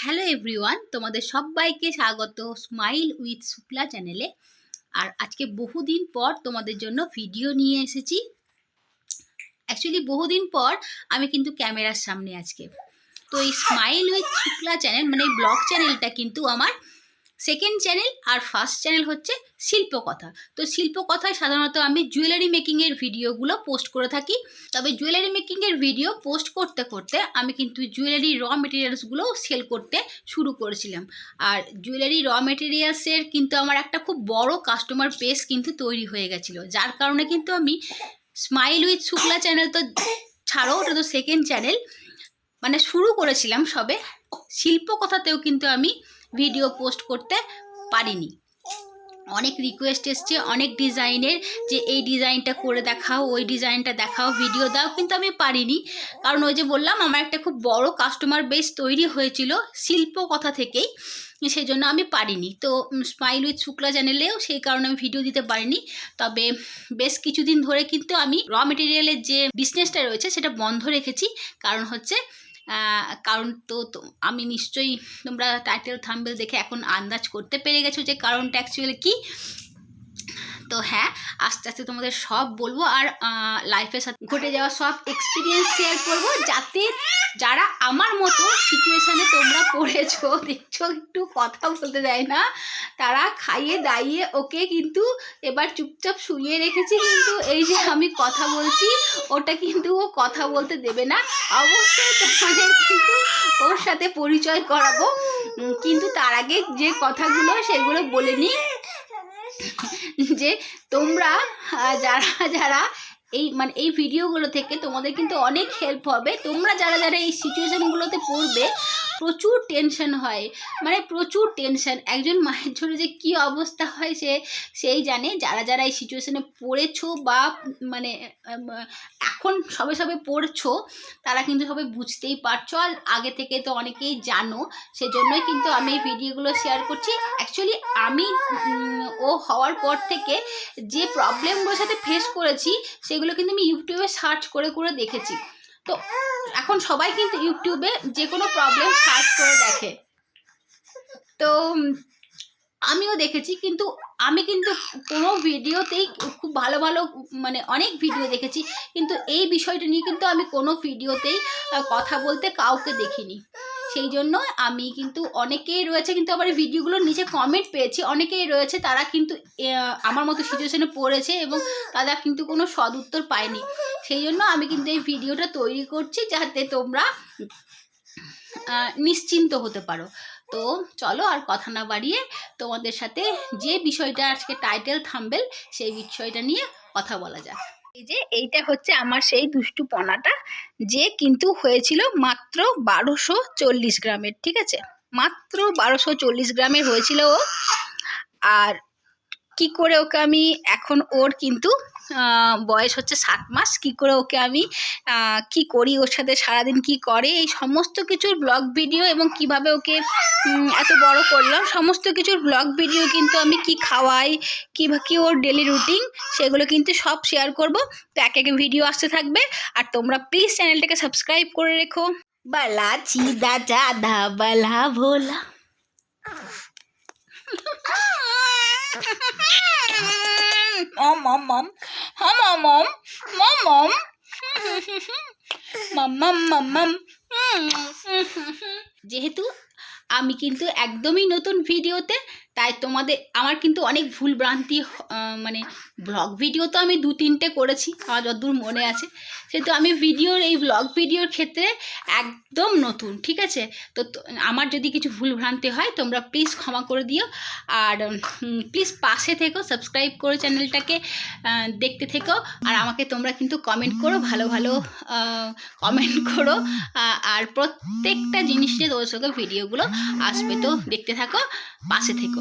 Hello everyone, তোমাদের সবাইকে স্বাগত স্মাইল উইথ শুক্লা চ্যানেলে। আর আজকে বহুদিন পর তোমাদের জন্য ভিডিও নিয়ে এসেছি। অ্যাকচুয়ালি বহুদিন পর আমি কিন্তু ক্যামেরার সামনে আজকে। তো এই স্মাইল উইথ শুক্লা চ্যানেল মানে এই ব্লগ চ্যানেলটা কিন্তু আমার সেকেন্ড চ্যানেল, আর ফার্স্ট চ্যানেল হচ্ছে শিল্পকথা। তো শিল্পকথায় সাধারণত আমি জুয়েলারি মেকিংয়ের ভিডিওগুলো পোস্ট করে থাকি। তবে জুয়েলারি মেকিংয়ের ভিডিও পোস্ট করতে করতে আমি কিন্তু জুয়েলারি র মেটেরিয়ালসগুলোও সেল করতে শুরু করেছিলাম। আর জুয়েলারি র মেটেরিয়ালসের কিন্তু আমার একটা খুব বড় কাস্টমার বেস কিন্তু তৈরি হয়ে গেছিলো, যার কারণে কিন্তু আমি স্মাইল উইথ শুক্লা চ্যানেল তো ছাড়ো, ওটা তো সেকেন্ড চ্যানেল, মানে শুরু করেছিলাম সবে। শিল্পকথাতেও কিন্তু আমি ভিডিও পোস্ট করতে পারিনি। অনেক রিকোয়েস্ট এসছে অনেক ডিজাইনের, যে এই ডিজাইনটা করে দেখাও, ওই ডিজাইনটা দেখাও, ভিডিও দাও, কিন্তু আমি পারিনি। কারণ ওই যে বললাম, আমার একটা খুব বড় কাস্টমার বেস তৈরি হয়েছিল শিল্পকথা থেকেই, সেই জন্য আমি পারিনি। তো স্মাইল উইথ শুক্লা চ্যানেলেও সেই কারণে আমি ভিডিও দিতে পারিনি। তবে বেশ কিছুদিন ধরে কিন্তু আমি র মেটেরিয়ালের যে বিজনেসটা রয়েছে সেটা বন্ধ রেখেছি। কারণ হচ্ছে কারণ তো আমি নিশ্চয়ই তোমরা টাইটেল থাম্বনেল দেখে এখন আন্দাজ করতে পেরে গেছো যে কারণটা অ্যাকচুয়ালি কী। তো হ্যাঁ, আস্তে আস্তে তোমাদের সব বলবো, আর লাইফের সাথে ঘটে যাওয়া সব এক্সপিরিয়েন্স শেয়ার করবো, যাতে যারা আমার মতো সিচুয়েশানে তোমরা পড়েছো, দেখছো একটু কথা বলতে দেয় না, তারা খাইয়ে দাইয়ে ওকে কিন্তু এবার চুপচাপ শুইয়ে রেখেছি। কিন্তু এই যে আমি কথা বলছি, ওটা কিন্তু ও কথা বলতে দেবে না। অবশ্যই তোমাদের কিন্তু ওর সাথে পরিচয় করাবো, কিন্তু তার আগে যে কথাগুলো সেগুলো বলে নিই, যে তোমরা যারা যারা এই ভিডিওগুলো থেকে তোমাদের কিন্তু অনেক হেল্প হবে। তোমরা যারা যারা এই সিচুয়েশানগুলোতে পড়বে, প্রচুর টেনশন হয়, মানে প্রচুর টেনশন। একজন মায়ের জন্য যে কী অবস্থা হয় সেই জানে। যারা যারা এই সিচুয়েশানে পড়েছো বা মানে এখন সবে সবে পড়ছো, তারা কিন্তু সবাই বুঝতেই পারছো, আর আগে থেকে তো অনেকেই জানো। সেজন্যই কিন্তু আমি এই ভিডিওগুলো শেয়ার করছি। অ্যাকচুয়ালি আমি ও হওয়ার পর থেকে যে প্রবলেমগুলোর সাথে ফেস করেছি, সেগুলো কিন্তু আমি ইউটিউবে সার্চ করে করে দেখেছি। তো এখন সবাই কিন্তু ইউটিউবে যে কোনো প্রবলেম সার্চ করে দেখে, তো আমিও দেখেছি। কিন্তু আমি কিন্তু কোনো ভিডিওতেই খুব ভালো ভালো মানে অনেক ভিডিও দেখেছি, কিন্তু এই বিষয়টা নিয়ে কিন্তু আমি কোনো ভিডিওতেই কথা বলতে কাউকে দেখিনি। সেই জন্য আমি কিন্তু অনেকেই রয়েছে, কিন্তু আবার ভিডিওগুলোর নিচে কমেন্ট পেয়েছি, অনেকেই রয়েছে তারা কিন্তু আমার মতো সিচুয়েশনে পড়েছে এবং তারা কিন্তু কোনো সদ উত্তর পায়নি। সেই জন্য আমি কিন্তু এই ভিডিওটা তৈরি করছি, যাতে তোমরা নিশ্চিন্ত হতে পারো। তো চলো আর কথা না বাড়িয়ে তোমাদের সাথে যে বিষয়টা আজকে টাইটেল থাম্বনেল, সেই বিষয়টা নিয়ে কথা বলা যাক। এই যে এইটা হচ্ছে আমার সেই দুষ্টু পনাটা, যে কিন্তু হয়েছিল মাত্র 1240 গ্রামের, ঠিক আছে, মাত্র 1240 গ্রামের হয়েছিল ও। আর কি করে ওকে আমি এখন, ওর কিন্তু বয়স হচ্ছে 7 মাস, কি করে ওকে আমি কি করি, ওর সাথে সারাদিন কি করে, এই সমস্ত কিছুর ব্লগ ভিডিও, এবং কিভাবে ওকে এত বড় করলাম, সমস্ত কিছুর ব্লগ ভিডিও কিন্তু আমি কি খাওয়াই, কি ওর ডেলি রুটিন, সেগুলো কিন্তু সব শেয়ার করব। তো এক এক ভিডিও আসতে থাকবে, আর তোমরা প্লিজ চ্যানেলটাকে সাবস্ক্রাইব করে রেখো। বালা চিদা চাদা বালা ভোলা mom mom mom mom mom mom mom mom mom mom যেহেতু আমি কিন্তু একদমই নতুন ভিডিওতে, তাই তোমাদের আমার কিন্তু অনেক ভুল ভ্রান্তি, মানে ব্লগ ভিডিও তো আমি 2-3টে করেছি আমার যতদূর মনে আছে, সেহেতু আমি এই ব্লগ ভিডিওর ক্ষেত্রে একদম নতুন, ঠিক আছে। তো আমার যদি কিছু ভুল ভ্রান্তি হয় তোমরা প্লিজ ক্ষমা করে দিও, আর প্লিজ পাশে থেকো, সাবস্ক্রাইব করে চ্যানেলটাকে দেখতে থেকো, আর আমাকে তোমরা কিন্তু কমেন্ট করো, ভালো ভালো কমেন্ট করো, আর প্রত্যেকটা জিনিস নিয়ে তোমার সঙ্গে ভিডিওগুলো আসবে। তো দেখতে থাকো, পাশে থেকো।